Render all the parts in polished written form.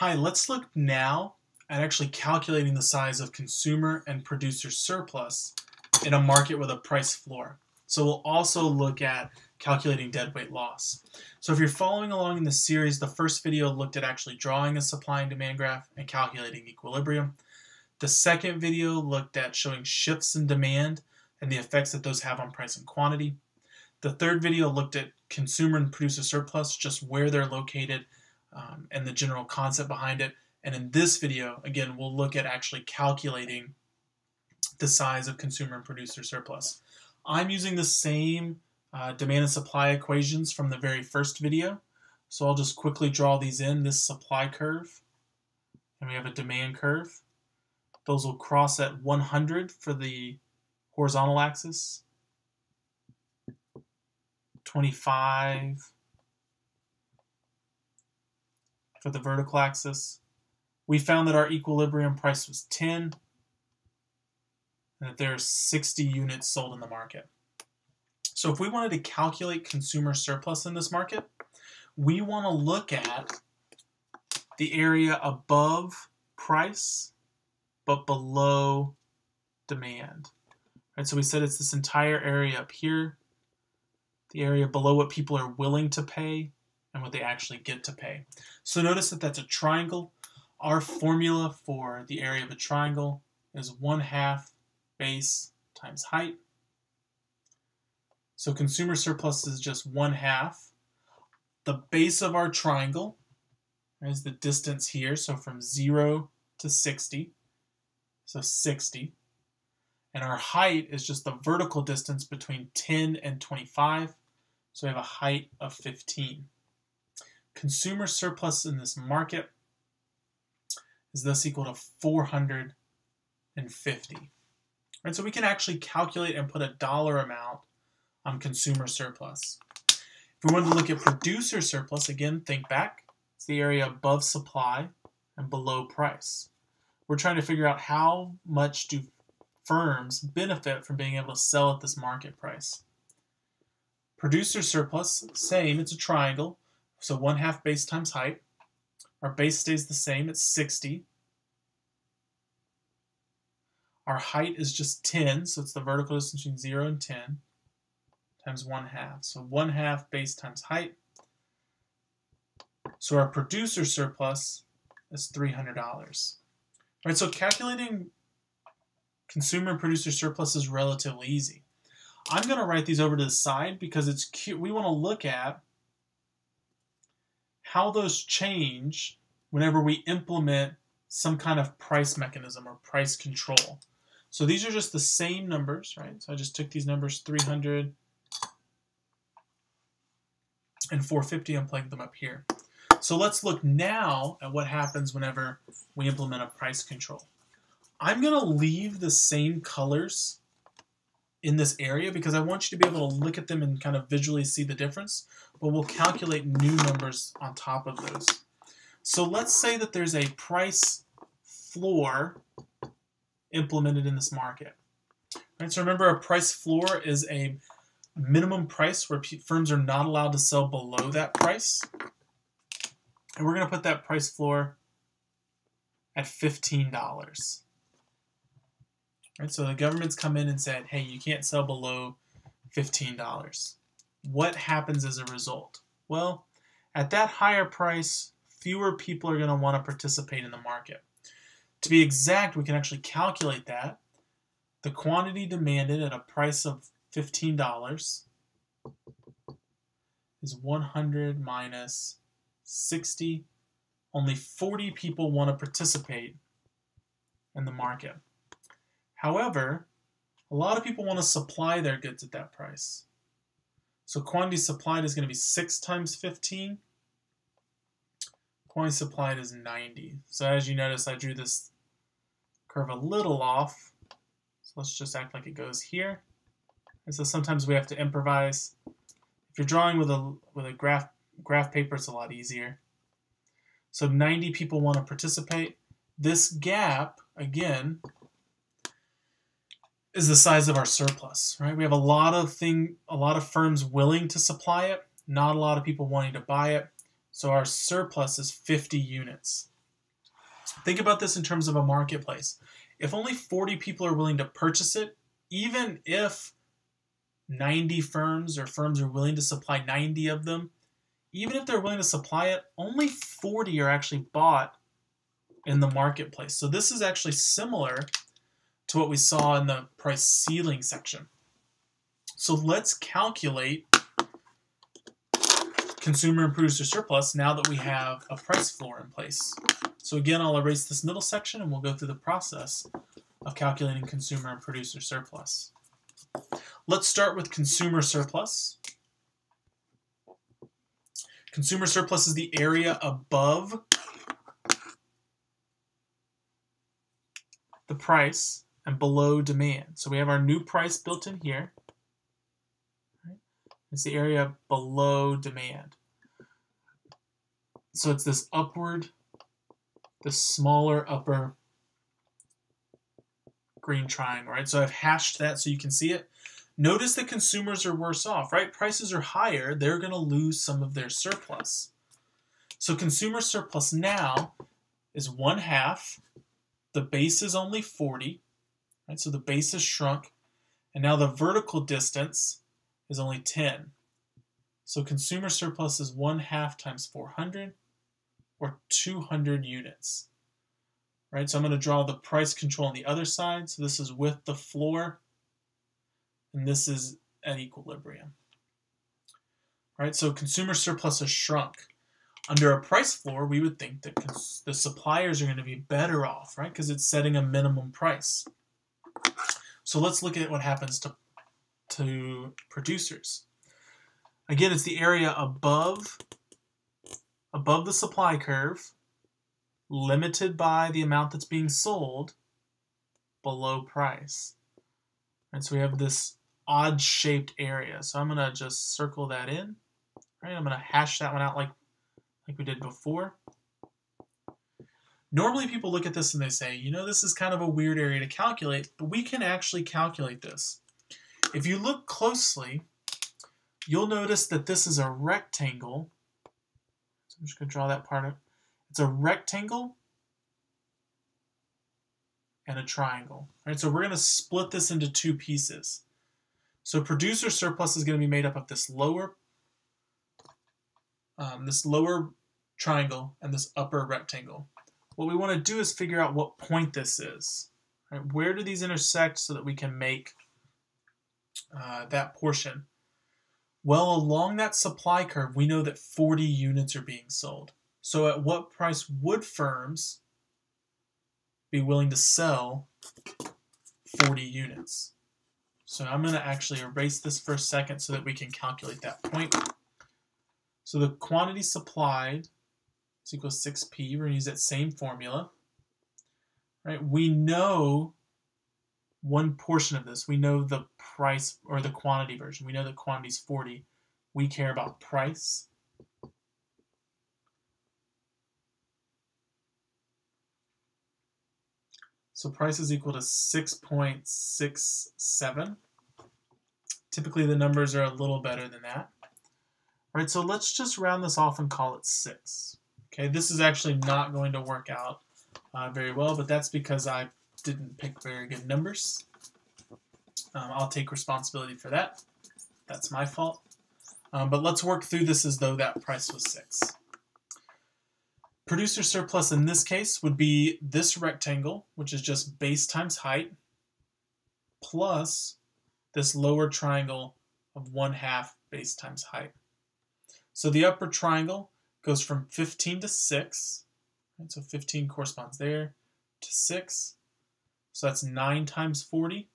Hi, let's look now at actually calculating the size of consumer and producer surplus in a market with a price floor. So we'll also look at calculating deadweight loss. So if you're following along in the series, the first video looked at actually drawing a supply and demand graph and calculating equilibrium. The second video looked at showing shifts in demand and the effects that those have on price and quantity. The third video looked at consumer and producer surplus, just where they're located, and the general concept behind it. And in this video, again, we'll look at actually calculating the size of consumer and producer surplus. I'm using the same demand and supply equations from the very first video. So I'll just quickly draw these in, this supply curve, and we have a demand curve. Those will cross at 100 for the horizontal axis, 25 for the vertical axis. We found that our equilibrium price was 10 and that there are 60 units sold in the market. So if we wanted to calculate consumer surplus in this market, we want to look at the area above price but below demand. Right, so we said it's this entire area up here, the area below what people are willing to pay and what they actually get to pay. So notice that that's a triangle. Our formula for the area of a triangle is 1/2 base times height. So consumer surplus is just 1/2. The base of our triangle is the distance here, so from 0 to 60, so 60. And our height is just the vertical distance between 10 and 25, so we have a height of 15. Consumer surplus in this market is thus equal to 450. Right, so we can actually calculate and put a dollar amount on consumer surplus. If we wanted to look at producer surplus, again, think back. It's the area above supply and below price. We're trying to figure out how much do firms benefit from being able to sell at this market price. Producer surplus, same, it's a triangle. So 1/2 base times height. Our base stays the same, it's 60. Our height is just 10, so it's the vertical distance between 0 and 10, times 1/2. So 1/2 base times height. So our producer surplus is $300. All right, so calculating consumer and producer surplus is relatively easy. I'm going to write these over to the side because it's cute. We want to look at how those change whenever we implement some kind of price mechanism or price control. So these are just the same numbers, right? So I just took these numbers, 300 and 450, and plugged them up here. So let's look now at what happens whenever we implement a price control. I'm going to leave the same colors in this area because I want you to be able to look at them and kind of visually see the difference, but we'll calculate new numbers on top of those. So let's say that there's a price floor implemented in this market. Right, so remember, a price floor is a minimum price where firms are not allowed to sell below that price. And we're going to put that price floor at $15. Right, so the government's come in and said, hey, you can't sell below $15. What happens as a result? Well, at that higher price, fewer people are going to want to participate in the market. To be exact, we can actually calculate that. The quantity demanded at a price of $15 is 100 minus 60. Only 40 people want to participate in the market. However, a lot of people want to supply their goods at that price. So quantity supplied is going to be 6 times 15. Quantity supplied is 90. So as you notice, I drew this curve a little off. So let's just act like it goes here. And so sometimes we have to improvise. If you're drawing with a graph paper, it's a lot easier. So 90 people want to participate. This gap, again, is the size of our surplus, right? We have a lot of firms willing to supply it, not a lot of people wanting to buy it. So our surplus is 50 units. Think about this in terms of a marketplace. If only 40 people are willing to purchase it, even if 90 firms or firms are willing to supply 90 of them, even if they're willing to supply it, only 40 are actually bought in the marketplace. So this is actually similar to what we saw in the price ceiling section. So let's calculate consumer and producer surplus now that we have a price floor in place. So again, I'll erase this middle section and we'll go through the process of calculating consumer and producer surplus. Let's start with consumer surplus. Consumer surplus is the area above the price and below demand. So we have our new price built in here. It's the area below demand. So it's this upward, the smaller upper green triangle, right? So I've hashed that so you can see it. Notice that consumers are worse off, right? Prices are higher. They're going to lose some of their surplus. So consumer surplus now is 1/2. The base is only 40, right? So the base is shrunk. And now the vertical distance is only 10. So consumer surplus is 1/2 times 400, or 200 units. Right, so I'm going to draw the price control on the other side. So this is with the floor, and this is at equilibrium. Right, so consumer surplus has shrunk. Under a price floor, we would think that the suppliers are going to be better off, right? Because it's setting a minimum price. So let's look at what happens to producers. Again, it's the area above the supply curve, limited by the amount that's being sold, below price. And so we have this odd-shaped area. So I'm going to just circle that in. Right? I'm going to hash that one out like we did before. Normally people look at this and they say, you know, this is kind of a weird area to calculate, but we can actually calculate this. If you look closely, you'll notice that this is a rectangle. So I'm just going to draw that part of it. It's a rectangle and a triangle. Right? So we're going to split this into two pieces. So producer surplus is going to be made up of this lower triangle and this upper rectangle. What we want to do is figure out what point this is. Right? Where do these intersect so that we can make that portion? Well, along that supply curve, we know that 40 units are being sold. So at what price would firms be willing to sell 40 units? So I'm going to actually erase this for a second so that we can calculate that point. So the quantity supplied is equals 6P. We're going to use that same formula. Right? We know one portion of this. We know the price, or the quantity version. We know the quantity is 40. We care about price. So price is equal to 6.67. Typically the numbers are a little better than that. All right, so let's just round this off and call it 6. Okay, this is actually not going to work out very well, but that's because I didn't pick very good numbers. I'll take responsibility for that. That's my fault. But let's work through this as though that price was 6. Producer surplus in this case would be this rectangle, which is just base times height, plus this lower triangle of 1/2 base times height. So the upper triangle goes from 15 to 6. Right? So 15 corresponds there to 6. So that's 9 times 40.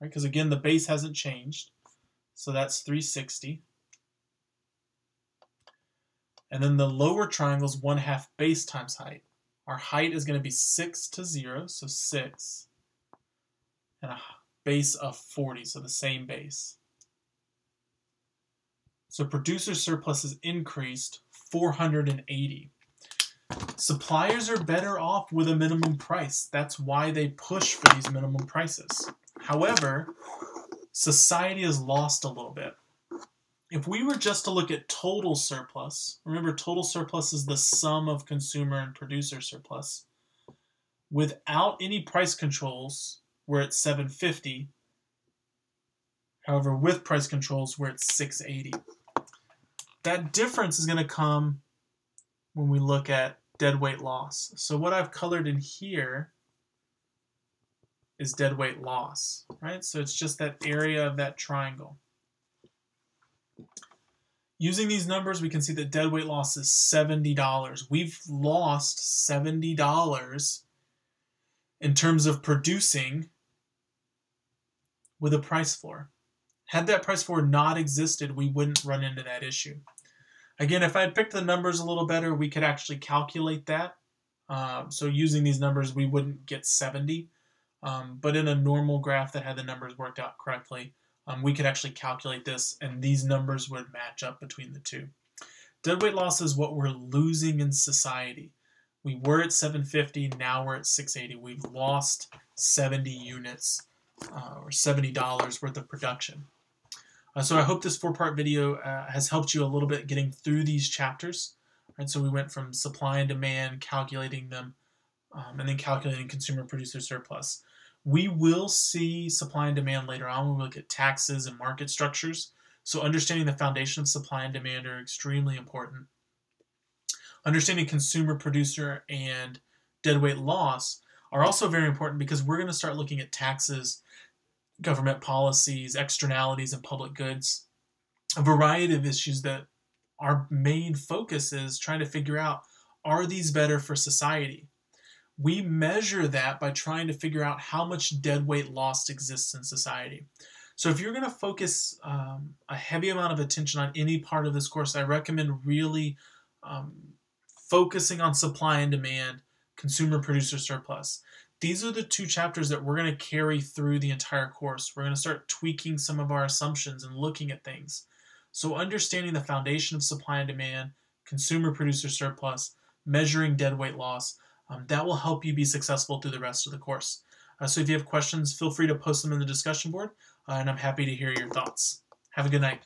Right? Because again, the base hasn't changed. So that's 360. And then the lower triangle is 1/2 base times height. Our height is going to be 6 to 0, so 6. And a base of 40, so the same base. So producer surplus is increased 480. Suppliers are better off with a minimum price. That's why they push for these minimum prices. However, society has lost a little bit. if we were just to look at total surplus, remember total surplus is the sum of consumer and producer surplus. Without any price controls, we're at 750. However, with price controls, we're at 680. That difference is going to come when we look at deadweight loss. So what I've colored in here is deadweight loss, right? So it's just that area of that triangle. Using these numbers, we can see that deadweight loss is $70. We've lost $70 in terms of producing with a price floor. Had that price floor not existed, we wouldn't run into that issue. Again, if I had picked the numbers a little better, we could actually calculate that. So using these numbers, we wouldn't get 70. But in a normal graph that had the numbers worked out correctly, we could actually calculate this, and these numbers would match up between the two. Deadweight loss is what we're losing in society. We were at 750, now we're at 680. We've lost 70 units or $70 worth of production. So I hope this 4-part video has helped you a little bit getting through these chapters. Right, so we went from supply and demand, calculating them, and then calculating consumer-producer surplus. We will see supply and demand later on when we look at taxes and market structures. So understanding the foundation of supply and demand are extremely important. Understanding consumer, producer, and deadweight loss are also very important because we're going to start looking at taxes, government policies, externalities, and public goods. A variety of issues that our main focus is trying to figure out, are these better for society? We measure that by trying to figure out how much deadweight loss exists in society. So if you're going to focus a heavy amount of attention on any part of this course, I recommend really focusing on supply and demand, consumer producer surplus. These are the 2 chapters that we're going to carry through the entire course. We're going to start tweaking some of our assumptions and looking at things. So understanding the foundation of supply and demand, consumer producer surplus, measuring deadweight loss, that will help you be successful through the rest of the course. So if you have questions, feel free to post them in the discussion board, and I'm happy to hear your thoughts. Have a good night.